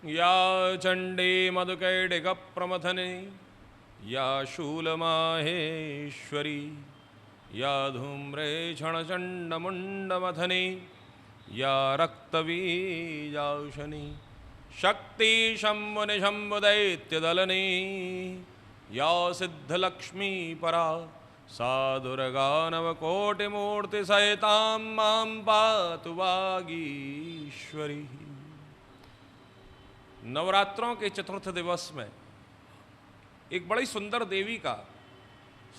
या चण्डी मधुकैडिकप्रमथने या शूलमाहेश्वरी या धूम्रेक्षणचण्डमुण्डमथने या रक्तबीजाशनी शक्ति शम्भुनिशम्भुदैत्यदलने या सिद्धलक्ष्मी परा सा दुर्गा नवकोटिमूर्तिसहितां मां पातु वागीश्वरी। नवरात्रों के चतुर्थ दिवस में एक बड़ी सुंदर देवी का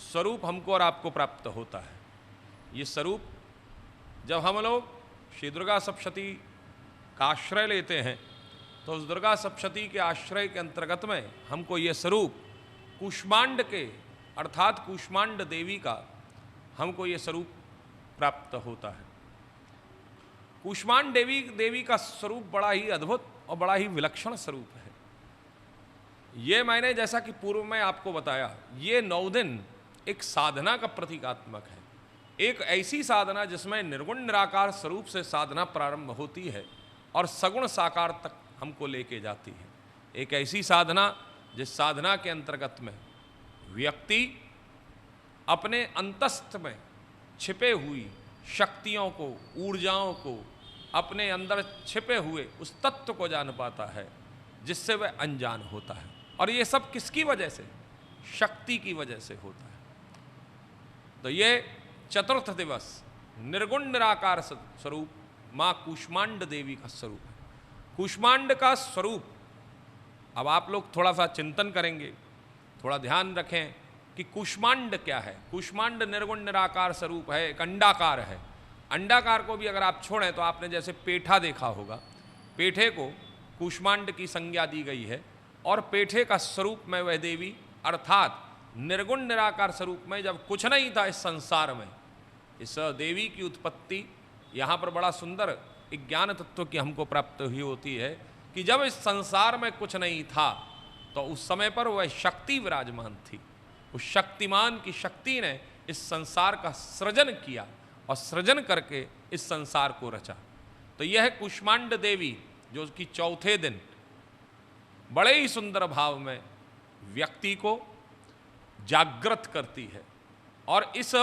स्वरूप हमको और आपको प्राप्त होता है। ये स्वरूप जब हम लोग श्री दुर्गा सप्तशती का आश्रय लेते हैं तो उस दुर्गा सप्तशती के आश्रय के अंतर्गत में हमको ये स्वरूप कूष्मांड के अर्थात कूष्मांड देवी का हमको ये स्वरूप प्राप्त होता है। कूष्मांड देवी का स्वरूप बड़ा ही अद्भुत और बड़ा ही विलक्षण स्वरूप है। ये मैंने जैसा कि पूर्व में आपको बताया, ये 9 दिन एक साधना का प्रतीकात्मक है। एक ऐसी साधना जिसमें निर्गुण निराकार स्वरूप से साधना प्रारंभ होती है और सगुण साकार तक हमको लेके जाती है। एक ऐसी साधना जिस साधना के अंतर्गत में व्यक्ति अपने अंतस्थ में छिपे हुई शक्तियों को, ऊर्जाओं को, अपने अंदर छिपे हुए उस तत्व को जान पाता है जिससे वह अनजान होता है। और ये सब किसकी वजह से? शक्ति की वजह से होता है। तो ये चतुर्थ दिवस निर्गुण निराकार स्वरूप माँ कूष्मांड देवी का स्वरूप है। कूष्मांड का स्वरूप अब आप लोग थोड़ा सा चिंतन करेंगे, थोड़ा ध्यान रखें कि कूष्मांड क्या है। कूष्मांड निर्गुण निराकार स्वरूप है, एक अंडाकार है। अंडाकार को भी अगर आप छोड़ें तो आपने जैसे पेठा देखा होगा, पेठे को कूष्मांड की संज्ञा दी गई है और पेठे का स्वरूप में वह देवी अर्थात निर्गुण निराकार स्वरूप में जब कुछ नहीं था इस संसार में, इस देवी की उत्पत्ति यहाँ पर बड़ा सुंदर एक ज्ञान तत्व की हमको प्राप्त हुई होती है कि जब इस संसार में कुछ नहीं था तो उस समय पर वह शक्ति विराजमान थी। उस शक्तिमान की शक्ति ने इस संसार का सृजन किया और सृजन करके इस संसार को रचा। तो यह कूष्मांड देवी जो कि चौथे दिन बड़े ही सुंदर भाव में व्यक्ति को जागृत करती है। और इस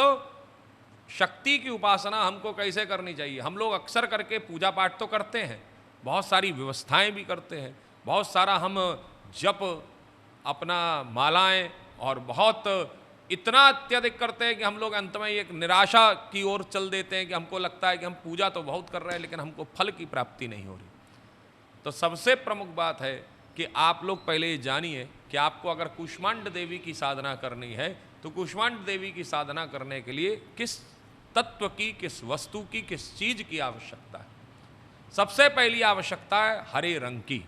शक्ति की उपासना हमको कैसे करनी चाहिए? हम लोग अक्सर करके पूजा पाठ तो करते हैं, बहुत सारी व्यवस्थाएं भी करते हैं, बहुत सारा हम जप, अपना मालाएं और बहुत इतना अत्यधिक करते हैं कि हम लोग अंत में एक निराशा की ओर चल देते हैं कि हमको लगता है कि हम पूजा तो बहुत कर रहे हैं लेकिन हमको फल की प्राप्ति नहीं हो रही। तो सबसे प्रमुख बात है कि आप लोग पहले ये जानिए कि आपको अगर कूष्मांड देवी की साधना करनी है तो कूष्मांड देवी की साधना करने के लिए किस तत्व की, किस वस्तु की, किस चीज की आवश्यकता है? सबसे पहली आवश्यकता है हरे रंग की।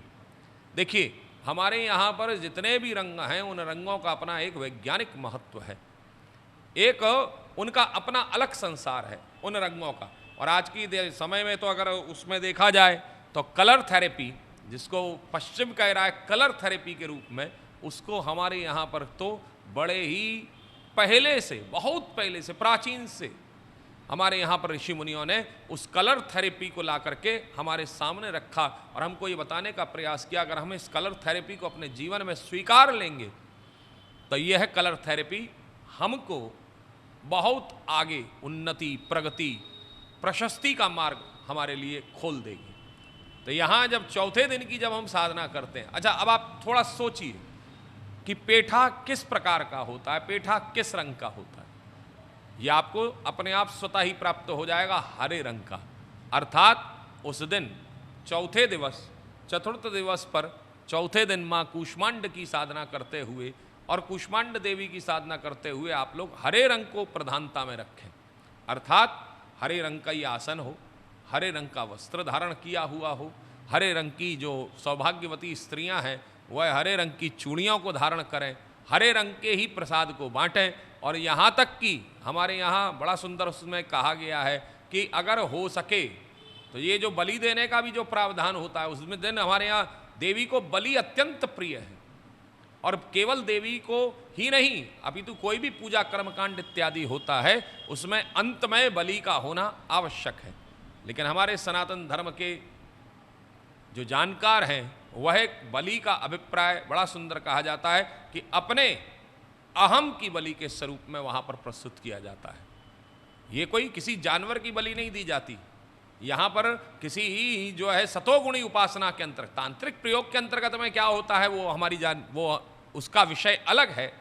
देखिए हमारे यहाँ पर जितने भी रंग हैं उन रंगों का अपना एक वैज्ञानिक महत्व है, एक उनका अपना अलग संसार है उन रंगों का। और आज की समय में तो अगर उसमें देखा जाए तो कलर थेरेपी, जिसको पश्चिम कह रहा है कलर थेरेपी के रूप में, उसको हमारे यहाँ पर तो बड़े ही पहले से, बहुत पहले से, प्राचीन से हमारे यहाँ पर ऋषि मुनियों ने उस कलर थेरेपी को ला करके हमारे सामने रखा और हमको ये बताने का प्रयास किया अगर हम इस कलर थेरेपी को अपने जीवन में स्वीकार लेंगे तो यह कलर थेरेपी हमको बहुत आगे उन्नति, प्रगति, प्रशस्ति का मार्ग हमारे लिए खोल देगी। तो यहाँ जब चौथे दिन की जब हम साधना करते हैं, अच्छा अब आप थोड़ा सोचिए कि पेठा किस प्रकार का होता है, पेठा किस रंग का होता है। ये आपको अपने आप स्वतः ही प्राप्त हो जाएगा हरे रंग का। अर्थात उस दिन चौथे दिवस, चतुर्थ दिवस पर चौथे दिन माँ कूष्मांड की साधना करते हुए और कूष्मांड देवी की साधना करते हुए आप लोग हरे रंग को प्रधानता में रखें। अर्थात हरे रंग का ये आसन हो, हरे रंग का वस्त्र धारण किया हुआ हो, हरे रंग की जो सौभाग्यवती स्त्रियां हैं वह हरे रंग की चूड़ियों को धारण करें, हरे रंग के ही प्रसाद को बांटें। और यहाँ तक कि हमारे यहाँ बड़ा सुंदर उसमें कहा गया है कि अगर हो सके तो ये जो बलि देने का भी जो प्रावधान होता है उसमें दिन हमारे यहाँ देवी को बलि अत्यंत प्रिय है। और केवल देवी को ही नहीं, अभी तो कोई भी पूजा कर्मकांड इत्यादि होता है उसमें अंत में बलि का होना आवश्यक है। लेकिन हमारे सनातन धर्म के जो जानकार हैं वह एक बलि का अभिप्राय बड़ा सुंदर कहा जाता है कि अपने अहम की बलि के स्वरूप में वहां पर प्रस्तुत किया जाता है। ये कोई किसी जानवर की बलि नहीं दी जाती, यहाँ पर किसी जो है सतोगुणी उपासना के अंतर्गत, तांत्रिक प्रयोग के अंतर्गत में क्या होता है वो हमारी वो उसका विषय अलग है,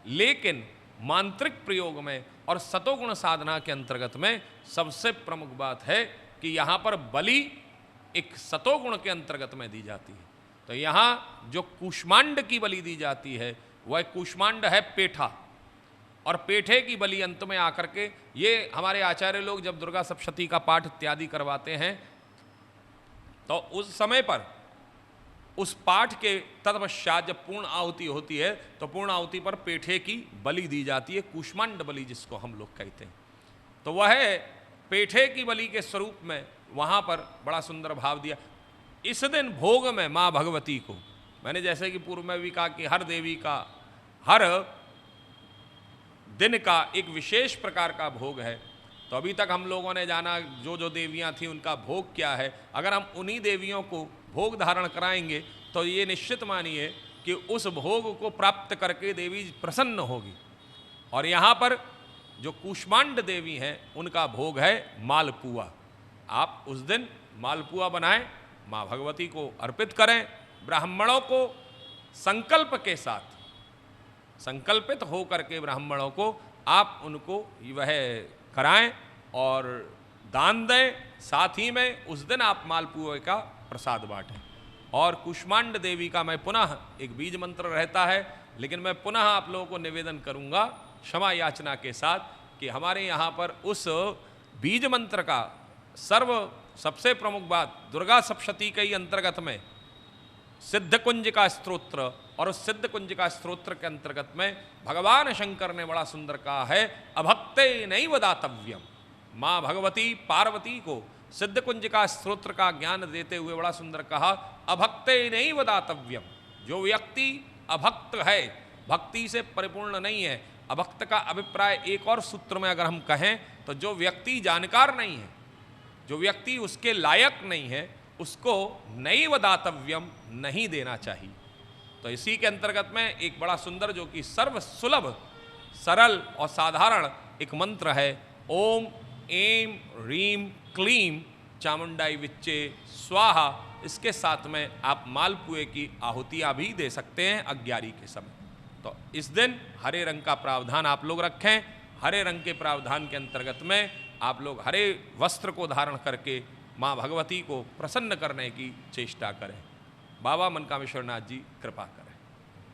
लेकिन मांत्रिक प्रयोग में और सतोगुण साधना के अंतर्गत में सबसे प्रमुख बात है कि यहाँ पर बलि एक सतोगुण के अंतर्गत में दी जाती है। तो यहाँ जो कूष्मांड की बलि दी जाती है वह कूष्मांड है पेठा, और पेठे की बलि अंत में आकर के, ये हमारे आचार्य लोग जब दुर्गा सप्तशती का पाठ इत्यादि करवाते हैं तो उस समय पर उस पाठ के तत्पश्चात जब पूर्ण आहुति होती है तो पूर्ण आहुति पर पेठे की बलि दी जाती है, कूष्मांड बलि जिसको हम लोग कहते हैं। तो वह पेठे की बलि के स्वरूप में वहाँ पर बड़ा सुंदर भाव दिया। इस दिन भोग में माँ भगवती को, मैंने जैसे कि पूर्व में भी कहा कि हर देवी का हर दिन का एक विशेष प्रकार का भोग है, तो अभी तक हम लोगों ने जाना जो जो देवियां थीं उनका भोग क्या है। अगर हम उन्हीं देवियों को भोग धारण कराएंगे तो ये निश्चित मानिए कि उस भोग को प्राप्त करके देवी प्रसन्न होगी। और यहाँ पर जो कूष्मांड देवी हैं उनका भोग है मालपुआ। आप उस दिन मालपुआ बनाएं, माँ भगवती को अर्पित करें, ब्राह्मणों को संकल्प के साथ, संकल्पित हो करके ब्राह्मणों को आप उनको वह कराएं और दान दें, साथ ही में उस दिन आप मालपुए का प्रसाद बांटें। और कूष्मांड देवी का मैं पुनः एक बीज मंत्र रहता है, लेकिन मैं पुनः आप लोगों को निवेदन करूंगा क्षमा याचना के साथ कि हमारे यहाँ पर उस बीज मंत्र का सबसे प्रमुख बात, दुर्गा सप्तशती के ही अंतर्गत में सिद्ध कुंज का स्तोत्र, और उस सिद्ध कुंज का स्तोत्र के अंतर्गत में भगवान शंकर ने बड़ा सुंदर कहा है, अभक्ते नैव दातव्यम। माँ भगवती पार्वती को सिद्ध कुंज का स्तोत्र का ज्ञान देते हुए बड़ा सुंदर कहा, अभक्ते नैव दातव्यम। जो व्यक्ति अभक्त है, भक्ति से परिपूर्ण नहीं है, अभक्त का अभिप्राय एक और सूत्र में अगर हम कहें तो जो व्यक्ति जानकार नहीं है, जो व्यक्ति उसके लायक नहीं है, उसको नैव दातव्यम नहीं देना चाहिए। तो इसी के अंतर्गत में एक बड़ा सुंदर जो कि सर्व सुलभ सरल और साधारण एक मंत्र है, ओम ऐं ह्रीं क्लीं चामुंडाई विच्चे स्वाहा। इसके साथ में आप मालपुए की आहुतियाँ भी दे सकते हैं अग्यारी के समय। तो इस दिन हरे रंग का प्रावधान आप लोग रखें। हरे रंग के प्रावधान के अंतर्गत में आप लोग हरे वस्त्र को धारण करके माँ भगवती को प्रसन्न करने की चेष्टा करें। बाबा मनकामेश्वर नाथ जी कृपा करें।